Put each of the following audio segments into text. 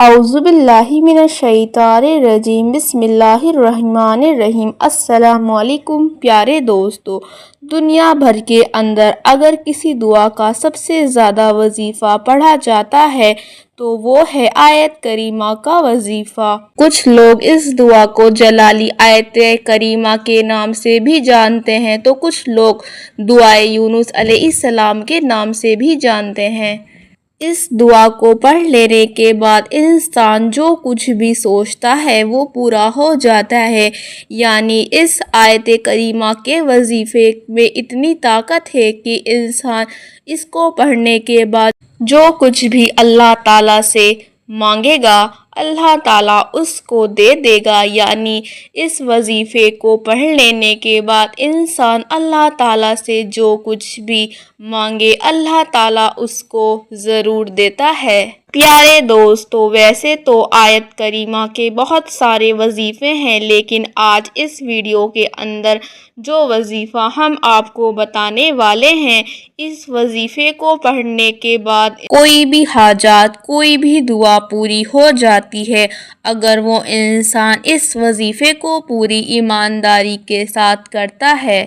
औज़ुबिल्लाहि मिनश्शैतानिर्रजीम बिस्मिल्लाहिर्रहमानिर्रहीम। अस्सलामु अलैकुम प्यारे दोस्तों, दुनिया भर के अंदर अगर किसी दुआ का सबसे ज़्यादा वजीफ़ा पढ़ा जाता है तो वो है आयत करीमा का वजीफ़ा। कुछ लोग इस दुआ को जलाली आयत करीमा के नाम से भी जानते हैं तो कुछ लोग दुआए यूनुस अलैहिस्सलाम के नाम से भी जानते हैं। इस दुआ को पढ़ लेने के बाद इंसान जो कुछ भी सोचता है वो पूरा हो जाता है। यानी इस आयत करीमा के वजीफ़े में इतनी ताकत है कि इंसान इसको पढ़ने के बाद जो कुछ भी अल्लाह ताला से मांगेगा अल्लाह ताला उसको दे देगा। यानी इस वजीफ़े को पढ़ लेने के बाद इंसान अल्लाह ताला से जो कुछ भी मांगे अल्लाह ताला उसको ज़रूर देता है। प्यारे दोस्तों, वैसे तो आयत करीमा के बहुत सारे वजीफ़े हैं, लेकिन आज इस वीडियो के अंदर जो वजीफ़ा हम आपको बताने वाले हैं, इस वजीफ़े को पढ़ने के बाद कोई भी हाजात कोई भी दुआ पूरी हो जाती है अगर वो इंसान इस वजीफ़े को पूरी ईमानदारी के साथ करता है।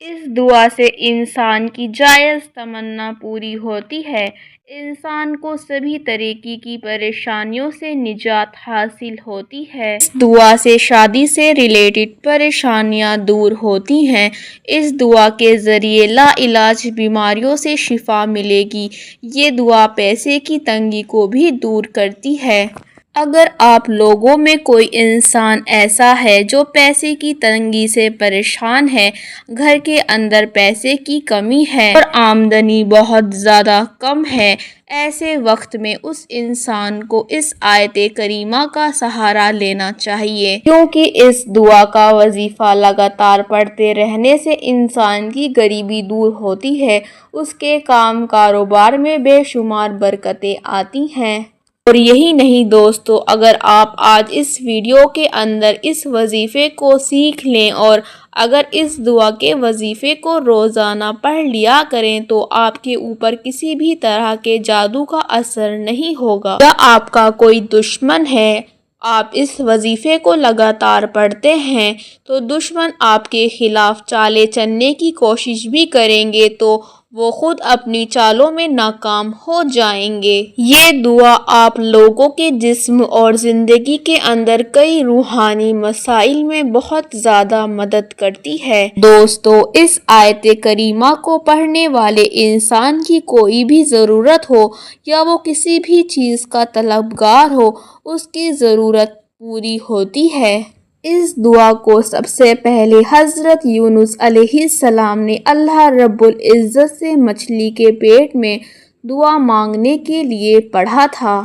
इस दुआ से इंसान की जायज़ तमन्ना पूरी होती है। इंसान को सभी तरीके की परेशानियों से निजात हासिल होती है। इस दुआ से शादी से रिलेटेड परेशानियां दूर होती हैं। इस दुआ के ज़रिए लाइलाज बीमारियों से शिफा मिलेगी। ये दुआ पैसे की तंगी को भी दूर करती है। अगर आप लोगों में कोई इंसान ऐसा है जो पैसे की तंगी से परेशान है, घर के अंदर पैसे की कमी है और आमदनी बहुत ज़्यादा कम है, ऐसे वक्त में उस इंसान को इस आयत करीमा का सहारा लेना चाहिए, क्योंकि इस दुआ का वजीफ़ा लगातार पढ़ते रहने से इंसान की गरीबी दूर होती है, उसके काम कारोबार में बेशुमार बरकतें आती हैं। और यही नहीं दोस्तों, अगर आप आज इस वीडियो के अंदर इस वजीफ़े को सीख लें और अगर इस दुआ के वजीफ़े को रोज़ाना पढ़ लिया करें तो आपके ऊपर किसी भी तरह के जादू का असर नहीं होगा। या आपका कोई दुश्मन है, आप इस वजीफ़े को लगातार पढ़ते हैं तो दुश्मन आपके खिलाफ चाले चलने की कोशिश भी करेंगे तो वो खुद अपनी चालों में नाकाम हो जाएंगे। ये दुआ आप लोगों के जिस्म और ज़िंदगी के अंदर कई रूहानी मसाइल में बहुत ज़्यादा मदद करती है। दोस्तों, इस आयत करीमा को पढ़ने वाले इंसान की कोई भी ज़रूरत हो या वो किसी भी चीज़ का तलबगार हो, उसकी ज़रूरत पूरी होती है। इस दुआ को सबसे पहले हज़रत यूनुस अलैहिस्सलाम ने अल्लाह रब्बुल इज़्ज़त से मछली के पेट में दुआ मांगने के लिए पढ़ा था,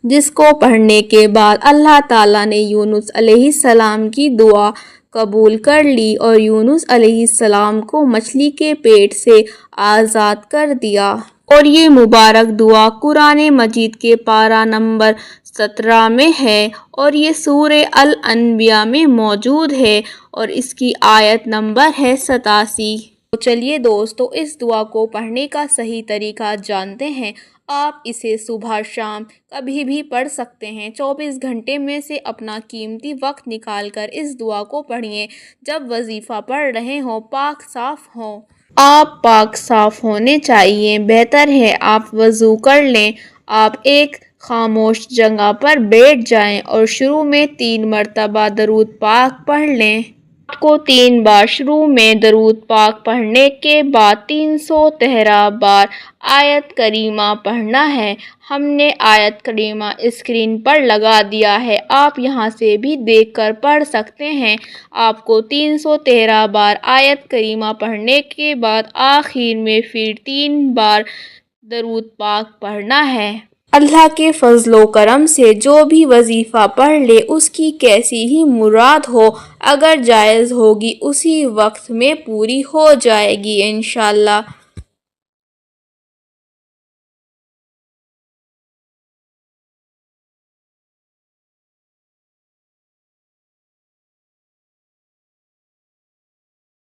जिसको पढ़ने के बाद अल्लाह ताला ने यूनुस अलैहिस्सलाम की दुआ कबूल कर ली और यूनुस अलैहिस्सलाम को मछली के पेट से आज़ाद कर दिया। और ये मुबारक दुआ कुरान मजीद के पारा नंबर 17 में है और ये सूरे अल अनबिया में मौजूद है और इसकी आयत नंबर है 87। तो चलिए दोस्तों, इस दुआ को पढ़ने का सही तरीका जानते हैं। आप इसे सुबह शाम कभी भी पढ़ सकते हैं। 24 घंटे में से अपना कीमती वक्त निकालकर इस दुआ को पढ़िए। जब वजीफ़ा पढ़ रहे हों पाक साफ़ हों। आप पाक साफ़ होने चाहिए। बेहतर है आप वज़ू कर लें। आप एक खामोश जगह पर बैठ जाएं और शुरू में 3 मरतबा दरूद पाक पढ़ लें। आपको 3 बार शुरू में दरूद पाक पढ़ने के बाद 313 बार आयत करीमा पढ़ना है। हमने आयत करीमा स्क्रीन पर लगा दिया है, आप यहां से भी देखकर पढ़ सकते हैं। आपको 313 बार आयत करीमा पढ़ने के बाद आखिर में फिर 3 बार दरूद पाक पढ़ना है। अल्लाह के फजलो करम से जो भी वजीफ़ा पढ़ ले उसकी कैसी ही मुराद हो, अगर जायज़ होगी उसी वक्त में पूरी हो जाएगी इंशाअल्लाह।